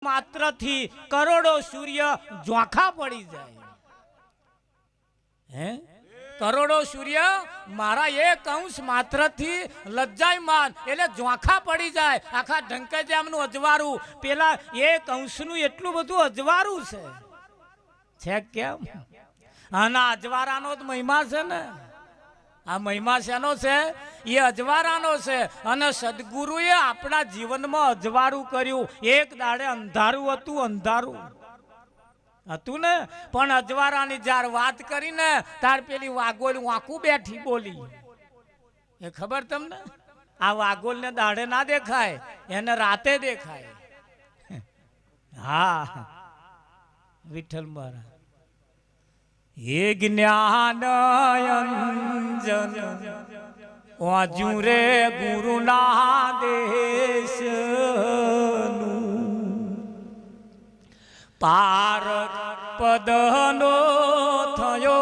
માત્ર થી કરોડો સૂર્ય ઝોંખા પડી જાય। હે કરોડો સૂર્ય મારા એક અંશ માત્ર થી લજ્જાયમાન એટલે ઝોંખા પડી જાય। આખા ઢંકેજામનું અજવાળું પેલા એક અંશનું એટલું બધું અજવાળું છે કેમ? આના અજવાળાનો જ મહિમા છે ને। આ મહિમા શેનો છે? એ અજવાળાનો છે। અને સદગુરુએ આપણા જીવનમાં અજવાળું કર્યું। એક દાડે અંધારું હતું ને, પણ અજવાળાની જ્યારે વાત કરીને તાર પેલી વાગોલ વાંકું બેઠી બોલી। એ ખબર તમને? આ વાગોલને દાડે ના દેખાય, એને રાતે દેખાય। હા, વિઠ્ઠલ મહારાજ એ જ્ઞાન અંજન વાજુ રે ગુરુના દેશનું પાર પદનો થયો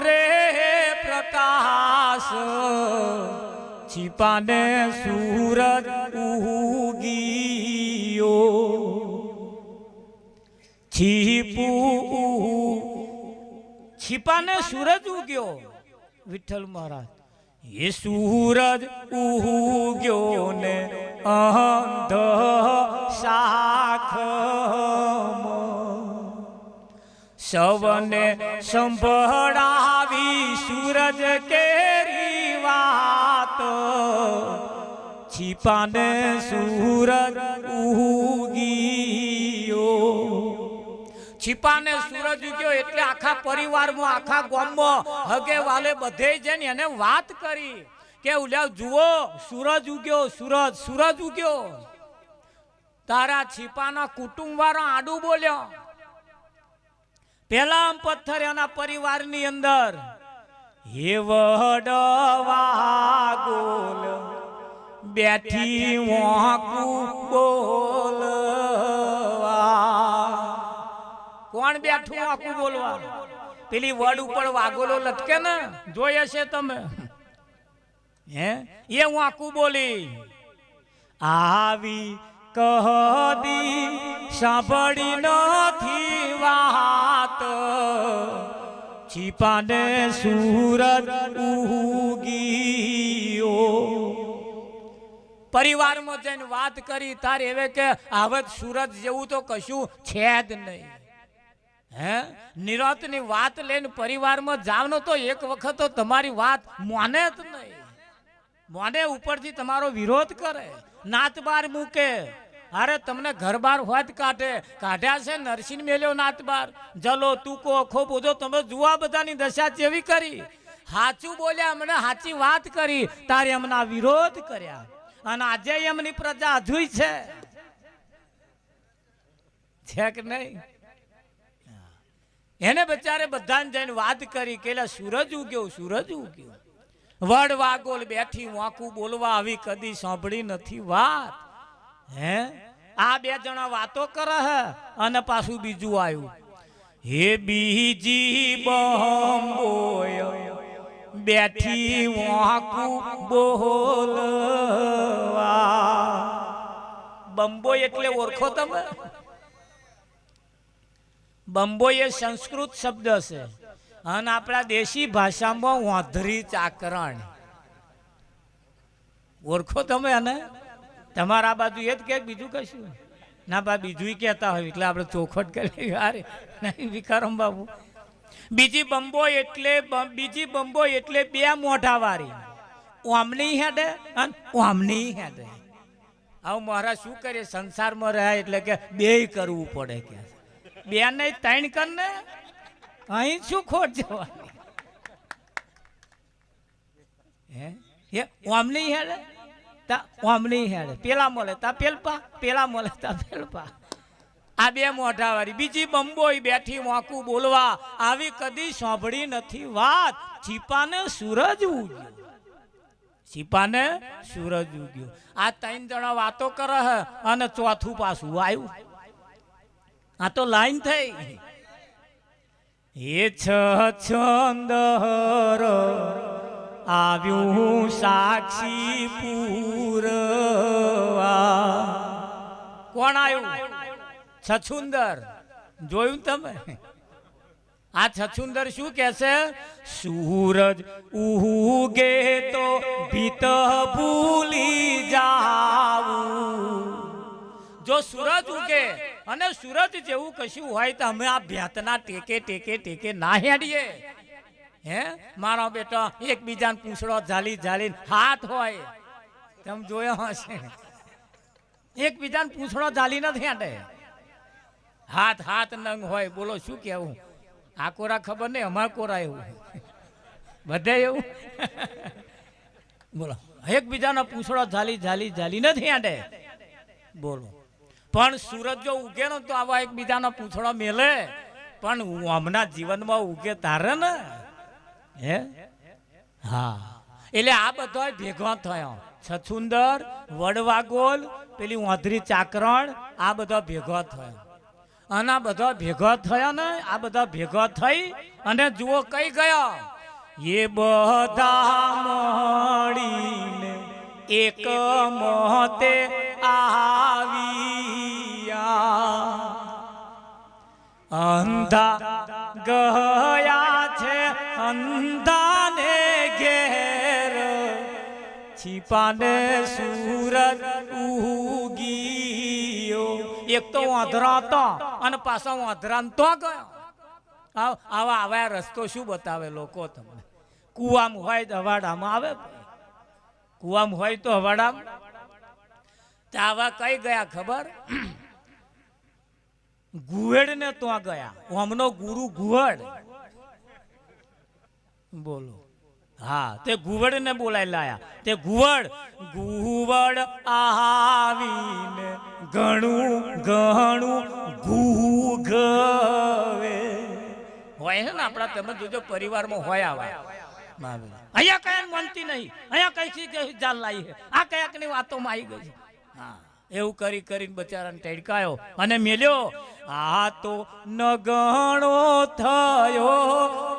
રે પ્રકાશ छिपाने सूरज उगियो छिपाने सूरज उग्यो। विठ्ठल महाराज ये सूरज उग्यो ने अंध शाख सवने संभळावी सूरज केरी वात छिपाने सूरज उगियो। छिपाने सूरज उग्यो એટલે આખા પરિવારમાં આખા ગામમાં હગે વાલે બધે જઈને એને વાત કરી કે ઉલ્યા જુઓ સૂરજ ઉગ્યો, સૂરજ ઉગ્યો। તારા છીપાના કુટુંબવાળા આડું બોલ્યો। પેલા પથ્થર એના પરિવારની અંદર હે વડવા ગોલ બેઠી વાંકું બોલવા। કોણ બેઠું વાંકું બોલવા? પેલી વડ ઉપર વાગોલો લટકે ને, જોઈ હશે તમે? હે એ વાંકું બોલી આવી કહદી સાંભળી નથી વાત छिपाने सूरज उगियो। परिवार में जैन बात करी तार एवे के आवत सूरज जेवू तो कशु छेद नहीं है। निरत नी बात लेने परिवार में जावनो तो एक वखत तो तुम्हारी बात माने ज नहीं, माने ऊपर थी तुम्हारो विरोध करे, नात बार मूके। अरे तमने घर बार होत काढ़्या से नरसिंह मेल्यो नात बार जलो तूको अखो बोधो तमे जुआ बधानी दशा जेवी करी। हाचू बोल्या हमने हाची बात करी तारे हमना विरोध कर्या अने आजे एमनी प्रजा अधूई छे कि नहीं? एने बेचारे बधाने जईने वात करी के सूरज उग्यो, सूरज उग्यो। वड वागोल बैठी वांकू बोलवा आवी कदी सांभળી નથી વાત। હે આ બે જણા વાતો કરે હે અને પાછું બીજું આવ્યું હે બીજી બંબોય બેઠી વાંકું બોલવા। બંબોય એટલે ઓળખો તમે? બંબોય એ સંસ્કૃત શબ્દ છે અને આપણા દેશી ભાષામાં વાંધરી ચાકરણ। ઓળખો તમે આને? તમારા બાજુ એ જ કે બીજું કશું ના? બા બીજું કહેતા હોય એટલે આપણે ચોખવટ કરી યાર નહીં વિકારમ બાબુ। બીજી બંબો એટલે બે મોઢા વાળી, ઓમની હેડે અને ઓમની હેડે। આવું મારા શું કરીએ, સંસારમાં રહ્યા એટલે કે બે કરવું પડે કે બે નહીં ત્રણ કર ને, અહીં શું ખોટ જવાની? હે ઓમની હેડે ઓમની હેડે, પેલા મળે તા પેલપા, પેલા મળે તા પેલપા। આ બે મોઢા વાળી બીજી બંબોય બેઠી વાંકું બોલવા આવી કદી સાંભળી નથી વાત छिपाने सूरज उग्यो, छिपाने सूरज उग्यो। आ तीन जणा वातो करे है अने चौथું પાછું આવ્યું। આ તો લાઈન થઈ એ છંદર આવ્યું સાક્ષી પૂરવા। કોણ આવ્યું? છછુંદર જોયું તમે? આ છછુંદર શું કે છે? સૂરજ ઉગે તો ભીત ભૂલી જાવું. જો સૂરજ ઉગે અને સૂરજ જેવું કશું હોય તો અમે આ ભેંતના ટેકે ટેકે ટેકે ના હેડીએ. હે મારો બેટો એકબીજાને પૂંછડો ઝાલી ઝાલી હાથ હોય, તમે જોયો હશે, એકબીજાને પૂંછડો ઝાલી નથી હેડે, હાથ હાથ નંગ હોય. બોલો શું કેવું? આ કોરા ખબર નહીં, અમારા કોરા એવું બધે એવું. બોલો એકબીજાનો પૂંછડો ઝાલી ઝાલી ઝાલી નથી હેડે. બોલો પણ સૂરજ જો ઉગે ને તો આવા એકબીજાનો પૂંછડો મેલે, પણ હમણાં જીવનમાં ઉગે તારે ને. હે હા, એટલે આ બધો ભેગો થયો. છછુંદર, વડવાગોલ, પેલી વાંદરી ચાકરણ, આ બધો ભેગો થયો. અને આ બધા ભેગા થયા ને, આ બધા ભેગા થઈ અને જુઓ કઈ ગયા? એ બધા મળીને એક મોતે આવ્યા. અંધા ગયા છે અંધાને ઘેર, છીપાને સૂરજ ઉગી. એક તો વાંધરા હતો અને પાછો વાંધરા તો ગયો. આવા આવા રસ્તો શું બતાવે લોકો તમને? કુવામાં હોય તો હવાડામાં આવે, કુવામાં હોય તો હવાડામાં. આવા કઈ ગયા ખબર? ગુવેડ ને તો ગયા. હમનો ગુરુ ગુવડ. બોલો હા, તે ગુવડ ને બોલાય લાયા. તે ગુવડ આવીને ઘણું ઘણું ઘૂઘવે હોય છે ને આપણા. તમે જોજો પરિવારમાં હોય આવા. અહીંયા કયા માનતી નહીં, અહીંયા કઈ કઈ જાલ લાવી છે, આ કયાક ની વાતોમાં આવી ગઈ છે. હા, એવું કરી કરીને બચારાને ટેડકાયો અને મેલ્યો. આ તો નગણો થયો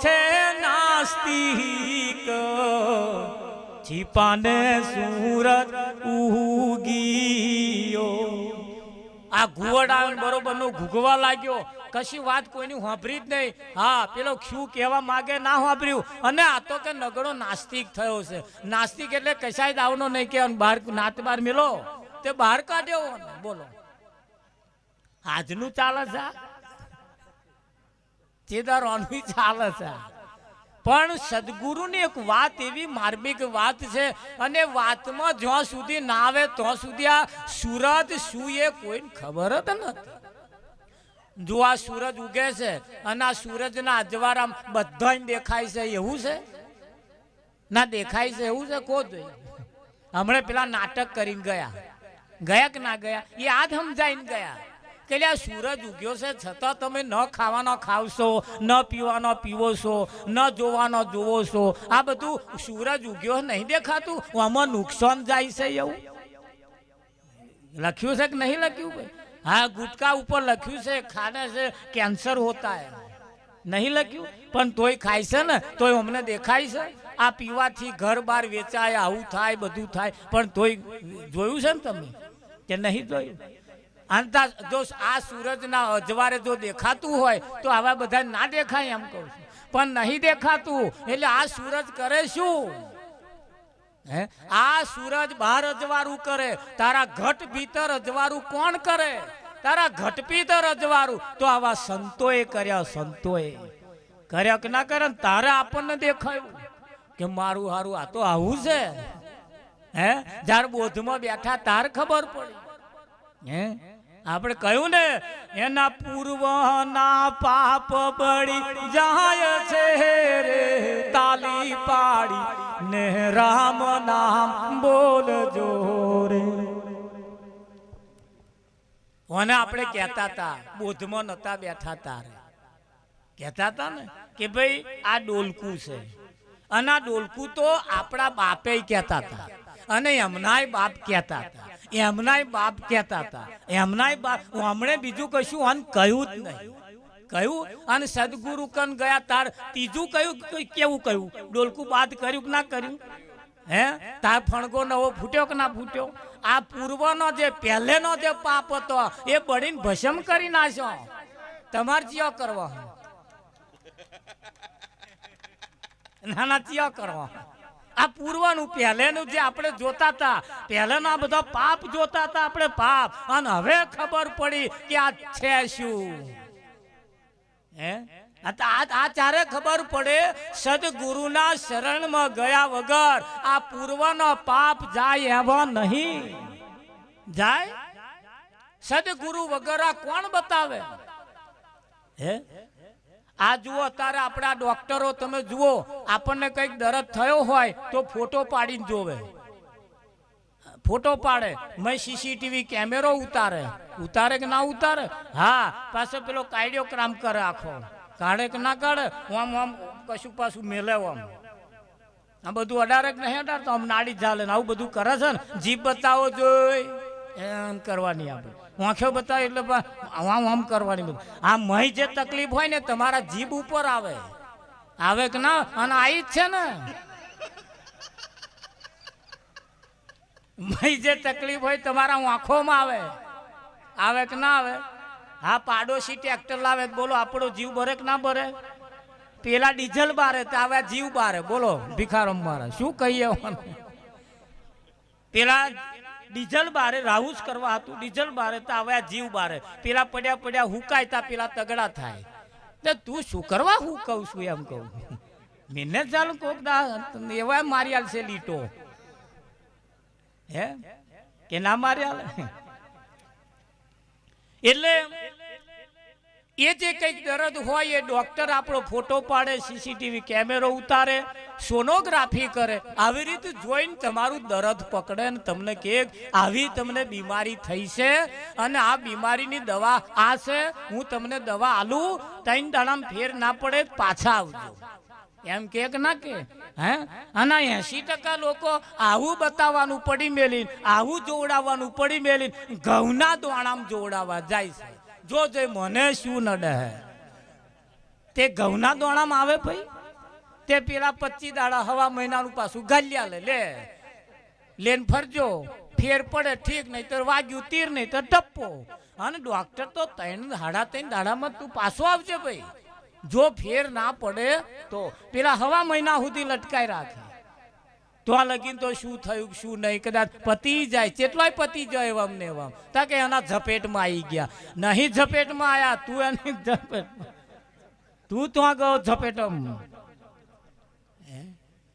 છે નાસ્તિક, છીપાને સૂરજ ઉગીયો. આ ઘુવડા બરોબર નો ઘૂઘવા લાગ્યો. કશી વાત કોઈની સાંભળી જ નહીં. હા, પેલો શું કહેવા માગે ના સાંભળ્યું. અને આ તો કે નગડો નાસ્તિક થયો છે. નાસ્તિક એટલે કશાય દાવનો નહીં કે બહાર નાત બાર મેલો તે બહાર કાઢ્યો. બોલો આજનું ચાલે છે, ચેદારોનું ચાલે છે. પણ સદગુરુની એક વાત એવી માર્મિક વાત છે, અને વાતમાં જ્યાં સુધી ના આવે ત્યાં સુધી આ સૂરજ શું એ કોઈને ખબર જ નથી. જો આ સૂરજ ઉગે છે અને આ સૂરજના અજવાળા બધા દેખાય છે, એવું છે ના દેખાય છે એવું છે? કો જોઈએ. હમણાં પેલા નાટક કરીને ગયા કે ના ગયા? એ આજ સમજાઈને ગયા કે આ સૂરજ ઉગ્યો છે છતાં તમે ન ખાવાનો ખાવશો, ન પીવાનો પીવો છો, ન જોવાનો જોવો છો. આ બધું સૂરજ ઉગ્યો નહીં દેખાતું, આમાં નુકસાન જાય છે એવું લખ્યું છે કે નહીં લખ્યું ભાઈ? હા, ગુટકા ઉપર લખ્યું છે ખાને છે કેન્સર હોતા હે. નહીં લખ્યું? પણ તોય ખાય છે ને, તોય અમને દેખાય છે. આ પીવાથી ઘર બાર વેચાય, આવું થાય, બધું થાય, પણ તોય જોયું છે ને તમે કે નહીં જોયું? અંતા જો આ સૂરજના અજવાળે જો દેખાતું હોય તો આવા બધા ના દેખાય એમ કહું છું. પણ નહીં દેખાતું એટલે આ સૂરજ કરે શું? હે, આ સૂરજ બહાર અજવાળું કરે. તારા ઘટ ભીતર અજવાળું કોણ કરે? તારા ઘટ ભીતર અજવાળું તો આવા સંતોએ કર્યા. સંતોએ કર્યા કે ના કર્યા? તારે આપણને દેખાયું કે મારું હારું આ તો આવું છે. હે, જ્યારે બોધમાં બેઠા તાર ખબર પડી. હે, આપણે કહ્યું ને, એના પૂર્વના પાપ બળી જાય છે રે, તાલી પાડી ને રામ નામ બોલજો રે. ઓને આપણે કહેતા હતા, બોધમાં નતા બેઠા તારે કહેતા હતા ને કે ભાઈ આ ડોલકું છે. અને આ ડોલકું તો આપણા બાપે કહેતા હતા, અને એમનાય બાપ કહેતા હતા, એમનાય બાપ કહેતા હતા, એમનાય બાપ. હમણે બીજું કશું અન કહ્યું જ નહીં. કહ્યું અને સદગુરુ કન ગયા તાર ત્રીજું કયું કેવું કહ્યું? ડોલકું બાદ કર્યું કે ના કર્યું? હે તાર ફણગો નવો ફૂટ્યો કે ના ફૂટ્યો? આ પૂર્વનો જે પહેલેનો જે પાપ હતો એ બળીને ભસ્મ કરી નાખ્યો. તમારે ચિયો કરવા? નાના ચિયો કરવા? આ પૂર્વનું પહેલેનું જે આપણે જોતા હતા, પહેલાના બધા પાપ જોતા હતા આપણે પાપ, અને હવે ખબર પડી કે આ છે શું. હે આ ચારે ખબર પડે સદગુરુના શરણમાં ગયા વગર આ પૂર્વનો પાપ જાય એવો નહીં જાય. સદગુરુ વગર આ કોણ બતાવે? હે આ જુઓ તારે આપણા ડોક્ટરો તમે જુઓ, આપણને કઈક દર્દ થયો હોય તો ફોટો પાડીને જોવે, ફોટો પાડે. મેં સીસીટીવી કેમેરો ઉતારે કે ના ઉતારે? હા, પાછો પેલો કાર્ડિયોગ્રામ કરે, આખો કાઢે કે ના કાઢે? આમ આમ કશું પાછું મેલે આમ. આ બધું અડારે કે નહીં અડારતો? આમ નાડી ચાલે ને આવું બધું કરે છે ને. જીભ બતાવો જોઈ એમ કરવાની, આપણે આંખો બતાવે એટલે આમ આમ કરવાની. બધું આ મહી જે તકલીફ હોય ને તમારા જીભ ઉપર આવે કે ના? અને આવી જ છે ને મહી જે તકલીફ હોય તમારા આંખોમાં આવે કે ના આવે? હા, પાડોશી ટ્રેક્ટર લાવે બોલો આપણો જીવ ભરે કે ના ભરે? પેલા ડીઝલ બારે તો આવે જીવ બારે. બોલો ભિખારમ મારે શું કહીએ? પેલા ડીઝલ બારે રાહુસ કરવા હતું, ડીઝલ બારે તો આવે જીવ બારે. પેલા પડ્યા હુકાય તા પેલા તગડા થાય. તો તું શું કરવા હું કહું છું એમ કહું. મેને ચાલુ કોક એવા મારી આલ છે લીટો. હે કે ના મારી આલે? એટલે એ જે કંઈક દર્દ હોય એ ડોક્ટર આપણો ફોટો પાડે, સીસીટીવી કેમેરો ઉતારે, સોનોગ્રાફી કરે. આવી રીતે જોઈને તમારું દર્દ પકડે ને તમને કે આવી તમને બીમારી થઈ છે અને આ બીમારીની દવા આ છે, હું તમને દવા આલું, 3 દાડામાં ફેર ના પડે પાછા આવજો એમ કે ના કે? હે અને 80% લોકો આવું બતાવવાનું પડી મેલીને, આવું જોવડાવવાનું પડી મેલીને ઘઉંના દોણામાં જોવડાવવા જાય છે. જો મને શું નડે હે તે ઘઉંના દોણામાં આવે ભાઈ. તે પેલા 25 દાડા હવા મહિનાનું પાછું ગાલિયા લેન ફરજો, ફેર પડે ઠીક, નહીં તો વાગ્યું તીર, નહીં તો ટપ્પો. અને ડોક્ટર તો 3 દાડામાં તું પાછો આવજે ભાઈ. જો ફેર ના પડે તો પેલા હવા મહિના સુધી લટકાઈ રાખે. તો આ લગીન તો શું થયું શું નહીં, કદાચ પતી જાય, કેટલાય પતી જાય એવા ને એવા. તા કે એના ઝપેટમાં આવી ગયા. નહીં ઝપેટમાં આયા, તું એની ઝપેટમાં, તું તો ગયો ઝપેટમાં.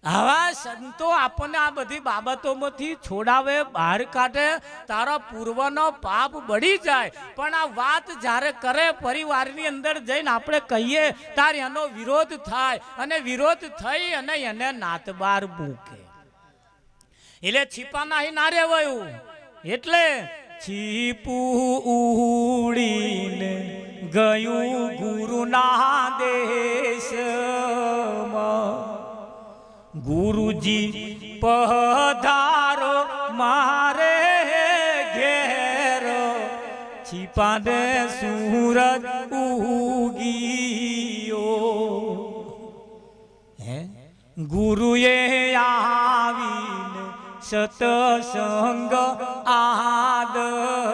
આવા સંતો આપણને આ બધી બાબતોમાંથી છોડાવે, બહાર કાઢે, તારા પૂર્વનો પાપ બળી જાય. પણ આ વાત જ્યારે કરે પરિવારની અંદર જઈને આપણે કહીએ ત્યારે એનો વિરોધ થાય, અને વિરોધ થઈ અને એને નાતબાર મૂકે. એટલે છીપા નહીં ના રેવાયું. એટલે છીપું ઉડીને ગયું ગુરુના દેશમાં, ગુરુજી પધારો મારે ઘેર, છીપાને સૂરજ ઉગીયો. હે ગુરુએ આવીને સતસંગ આદર્યો,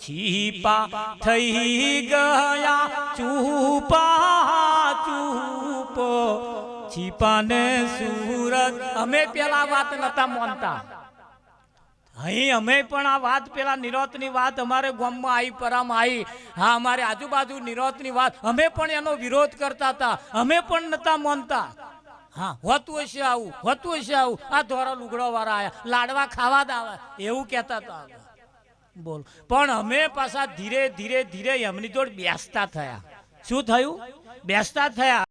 છીપા થઈ ગયા ચૂપા ચૂપ, છીપાને સૂરજ. અમે પેલા વાત નતા માનતા. અહીં અમે પણ આ વાત પેલા નિરોતની વાત અમારે ગામમાં આવી, પરામાં આવી. હા, અમારે આજુબાજુ નિરોતની વાત, અમે પણ એનો વિરોધ કરતા હતા, અમે પણ નતા માનતા. હા, હોતું હશે આવું, હોતું હશે આવું. આ ધોરા લુગડો વાળા આયા, લાડવા ખાવા જ આવે એવું કહેતા હતા. બોલ, પણ અમે પાછા ધીરે ધીરે ધીરે એમની જોડે બેસતા થયા. શું થયું? બેસતા થયા.